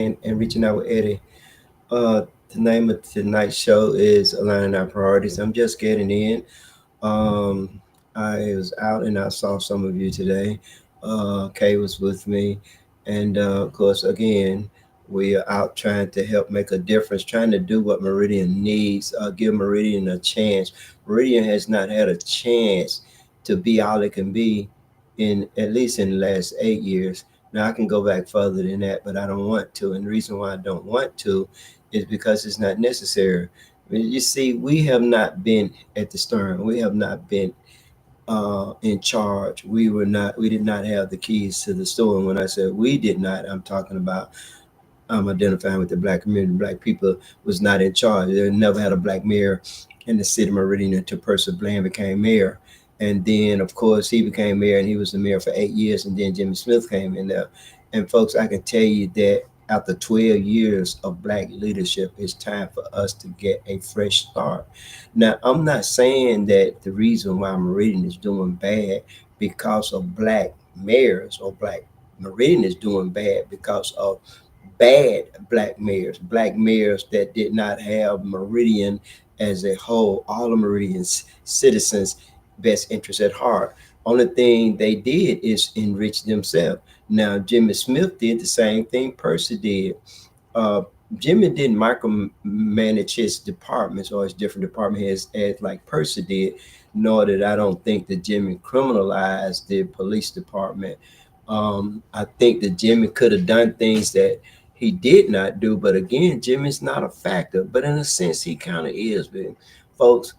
and reaching out with Eddie. The name of tonight's show is Aligning Our Priorities. I'm just getting in. Um, I was out and I saw some of you today. Kay was with me. And of course, again, we are out trying to help make a difference, trying to do what Meridian needs, give Meridian a chance. Meridian has not had a chance to be all it can be in at least in the last 8 years. Now, I can go back further than that, but I don't want to. And the reason why I don't want to is because it's not necessary. You see, we have not been at the stern. We have not been in charge. We were not. We did not have the keys to the store. And when I said we did not, I'm talking about. I'm identifying with the black community. Black people was not in charge. They never had a black mayor in the city of Meridian until Percy Bland became mayor. And then, of course, he became mayor, and he was the mayor for 8 years. And then Jimmy Smith came in there. And folks, I can tell you that after 12 years of black leadership, it's time for us to get a fresh start. Now, I'm not saying that the reason why Meridian is doing bad because of black mayors or black Meridian is doing bad because of bad black mayors that did not have Meridian as a whole, all of Meridian's citizens' best interest at heart. Only thing they did is enrich themselves. Now, Jimmy Smith did the same thing Percy did. Uh, Jimmy didn't micromanage his departments or his different department heads as like Percy did, nor did I don't think that Jimmy criminalized the police department. I think that Jimmy could have done things that he did not do, but again, Jimmy's not a factor. But in a sense, he kind of is, man, folks.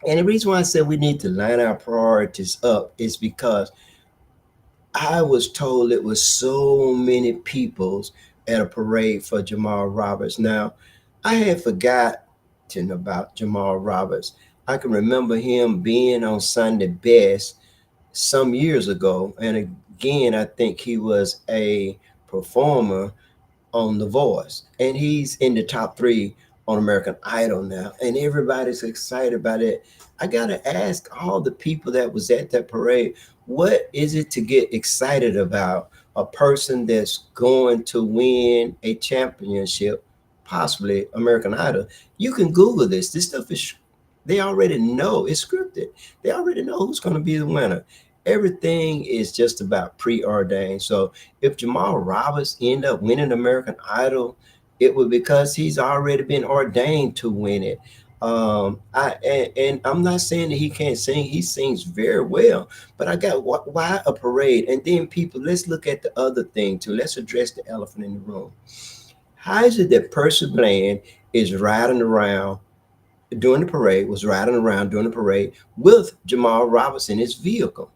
And the reason why I said we need to line our priorities up is because I was told it was so many peoples at a parade for Jamal Roberts. Now, I had forgotten about Jamal Roberts. I can remember him being on Sunday Best some years ago. And again, I think he was a performer on The Voice, and he's in the top three on American Idol now, and everybody's excited about it. I gotta ask all the people that was at that parade, what is it to get excited about? A person that's going to win a championship, possibly American Idol. You can Google this. This stuff is they already know it's scripted. They already know who's going to be the winner. Everything is just about preordained. So if Jamal Roberts end up winning American Idol, it was because he's already been ordained to win it. And I'm not saying that he can't sing. He sings very well. But I got why a parade? And then people, let's look at the other thing too. Let's address the elephant in the room. How is it that Percy Bland is riding around during the parade? Was riding around during the parade with Jamal Roberts in his vehicle?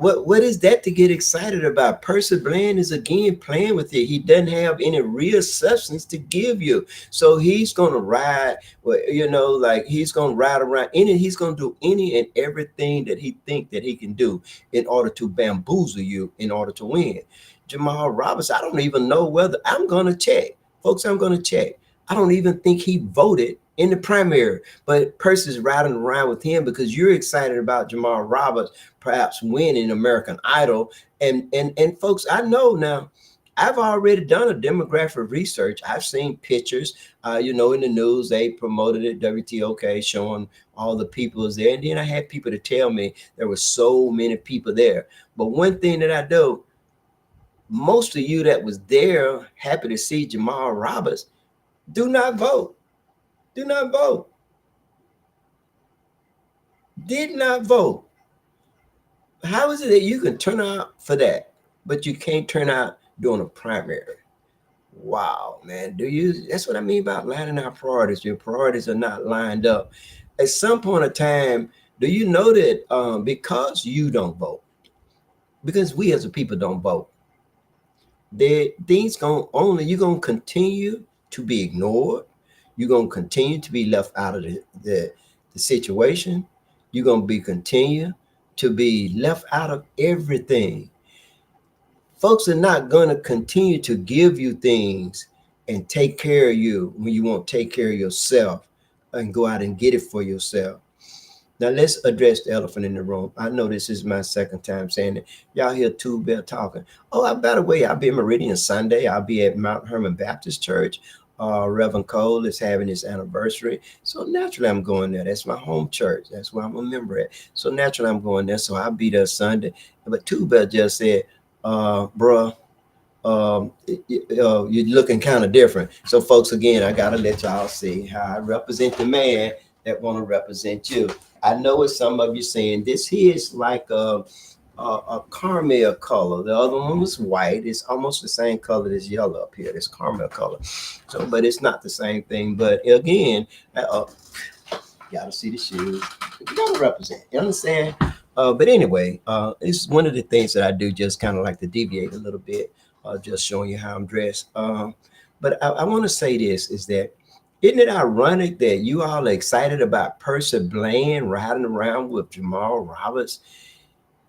What is that to get excited about? Percy Bland is again playing with it. He doesn't have any real substance to give you. So he's gonna ride, well, like he's gonna ride around any, he's gonna do any and everything that he think that he can do in order to bamboozle you in order to win. Jamal Roberts, I don't even know whether I'm gonna check. Folks, I'm gonna check. I don't even think he voted in the primary, but Percy's riding around with him because you're excited about Jamal Roberts perhaps winning American Idol. And folks, I know now. I've already done a demographic research. I've seen pictures, in the news. They promoted it, WTOK, showing all the people was there. And then I had people to tell me there were so many people there. But one thing that I do, most of you that was there, happy to see Jamal Roberts, do not vote. Do not vote. Did not vote. How is it that you can turn out for that, but you can't turn out during a primary? Wow, man. That's what I mean about lining our priorities. Your priorities are not lined up. At some point of time, do you know that because you don't vote, because we as a people don't vote, that things you're gonna continue to be ignored. You're gonna continue to be left out of the situation. You're gonna be continue to be left out of everything. Folks are not gonna continue to give you things and take care of you when you won't take care of yourself and go out and get it for yourself. Now let's address the elephant in the room. I know this is my second time saying it. Y'all hear Two Bell talking. Oh, by the way, I'll be in Meridian Sunday. I'll be at Mount Hermon Baptist Church. Reverend Cole is having his anniversary. So naturally I'm going there. That's my home church. That's where I'm a member at. So naturally I'm going there. So I'll be there Sunday. But Two Bell just said, bruh, you're looking kind of different. So, folks, again, I gotta let y'all see how I represent the man that want to represent you. I know what some of you saying. This here is like a caramel color. The other one was white. It's almost the same color as yellow up here. This caramel color. So, but it's not the same thing. But again, gotta see the shoes. You gotta represent. You understand? But anyway, it's one of the things that I do. Just kind of like to deviate a little bit, just showing you how I'm dressed. But I want to say this is that isn't it ironic that you all are excited about Percy Bland riding around with Jamal Roberts?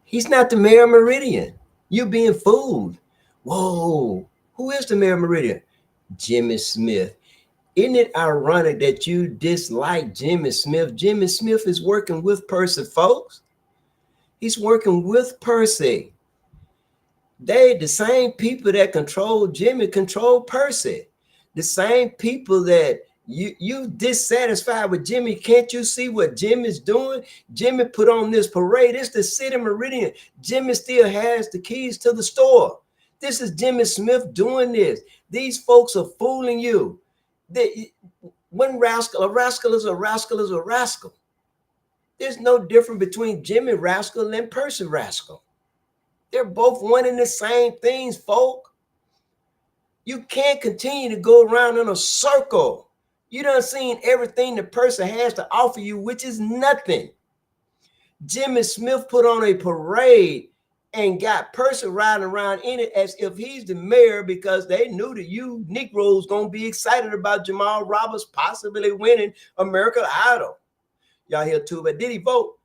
He's not the mayor of Meridian. You're being fooled. Whoa, who is the mayor of Meridian? Jimmy Smith. Isn't it ironic that you dislike Jimmy Smith? Jimmy Smith is working with Percy, folks. He's working with Percy. They, the same people that control Jimmy, control Percy. The same people that you dissatisfied with Jimmy. Can't you see what Jimmy's doing? Jimmy put on this parade. It's the city of Meridian. Jimmy still has the keys to the store. This is Jimmy Smith doing this. These folks are fooling you. One rascal, a rascal is a rascal is a rascal. There's no difference between Jimmy Rascal and Percy Rascal. They're both one and the same things, folk. You can't continue to go around in a circle. You done seen everything the Percy has to offer you, which is nothing. Jimmy Smith put on a parade and got Percy riding around in it as if he's the mayor because they knew that you Negroes gonna be excited about Jamal Roberts possibly winning American Idol. Y'all hear too, but did he vote?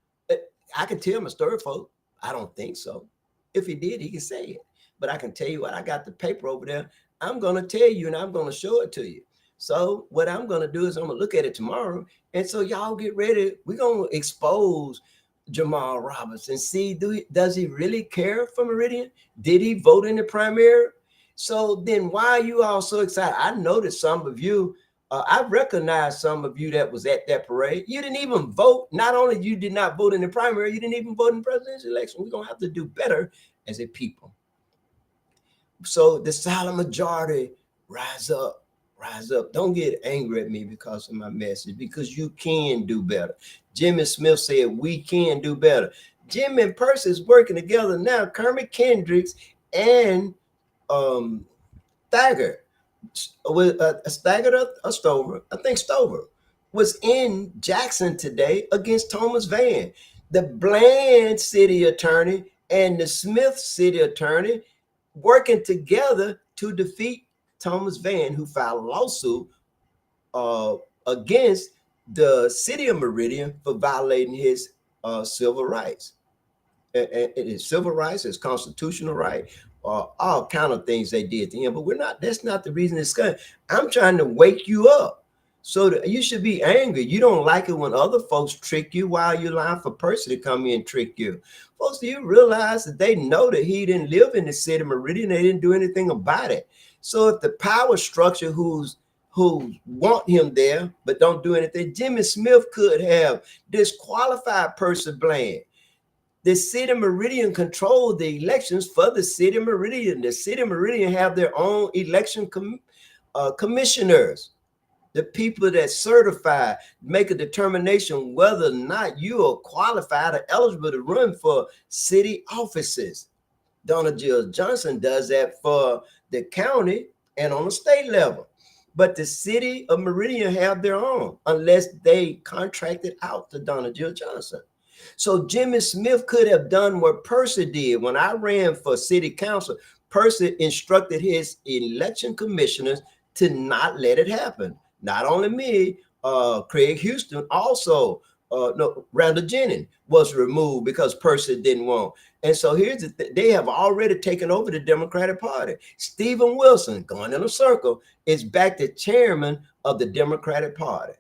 I can tell my story, folks. I don't think so. If he did, he can say it. But I can tell you what, I got the paper over there. I'm gonna tell you and I'm gonna show it to you. So what I'm gonna do is I'm gonna look at it tomorrow. And so y'all get ready. We're gonna expose Jamal Roberts and see, does he really care for Meridian? Did he vote in the primary? So then why are you all so excited? I noticed some of you, I recognize some of you that was at that parade. You didn't even vote. Not only you did not vote in the primary, you didn't even vote in the presidential election. We're gonna have to do better as a people. So the silent majority, rise up. Rise up. Don't get angry at me because of my message, because you can do better. Jimmy Smith said we can do better. Jimmy and Percy is working together now. Kermit Kendricks and Thagard, with Thagard or Stover, I think Stover, was in Jackson today against Thomas Van. The Bland city attorney and the Smith city attorney working together to defeat Thomas Van, who filed a lawsuit against the city of Meridian for violating his civil rights. His civil rights, his constitutional right, all kind of things they did to him. But we're not. That's not the reason it's coming. I'm trying to wake you up. So that you should be angry. You don't like it when other folks trick you while you're lying for Percy to come in and trick you. Folks, do you realize that they know that he didn't live in the city of Meridian? They didn't do anything about it. So if the power structure who want him there but don't do anything, Jimmy Smith could have disqualified Percy Bland. The city of Meridian controlled the elections for the city of Meridian. The city of Meridian have their own election commissioners. The people that certify, make a determination whether or not you are qualified or eligible to run for city offices. Donald Jill Johnson does that for the county and on the state level. But the city of Meridian have their own, unless they contracted out to Donald Jill Johnson. So Jimmy Smith could have done what Percy did. When I ran for city council, Percy instructed his election commissioners to not let it happen. Not only me, Craig Houston, also Randall Jennings was removed because Percy didn't want. And so here's the they have already taken over the Democratic Party. Stephen Wilson, going in a circle, is back the chairman of the Democratic Party.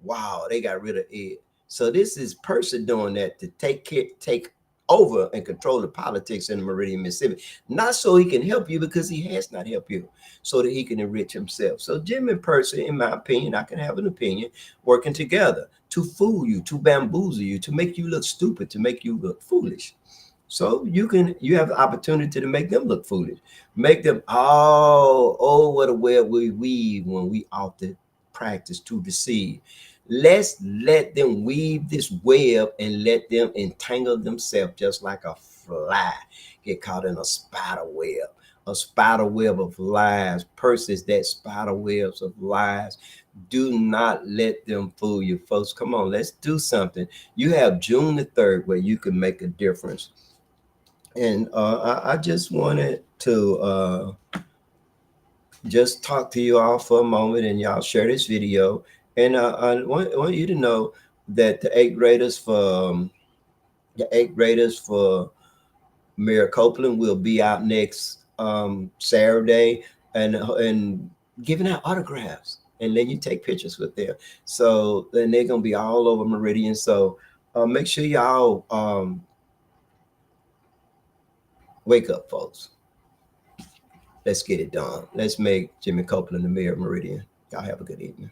Wow, they got rid of Ed. So this is person doing that to take over and control the politics in Meridian, Mississippi. Not so he can help you, because he has not helped you, so that he can enrich himself. So Jim and Percy, in my opinion, I can have an opinion, working together to fool you, to bamboozle you, to make you look stupid, to make you look foolish. So you have the opportunity to make them look foolish, make them, oh, what a web we weave when we often practice to deceive. Let's let them weave this web and let them entangle themselves just like a fly get caught in a spider web of lies. Purses that spider webs of lies. Do not let them fool you, folks. Come on, let's do something. You have June the 3rd where you can make a difference. And I just wanted to just talk to you all for a moment, and y'all share this video. And I want you to know that the eighth graders for Mayor Copeland will be out next Saturday, and giving out autographs, and then you take pictures with them. So then they're gonna be all over Meridian. So make sure y'all wake up, folks. Let's get it done. Let's make Jimmy Copeland the mayor of Meridian. Y'all have a good evening.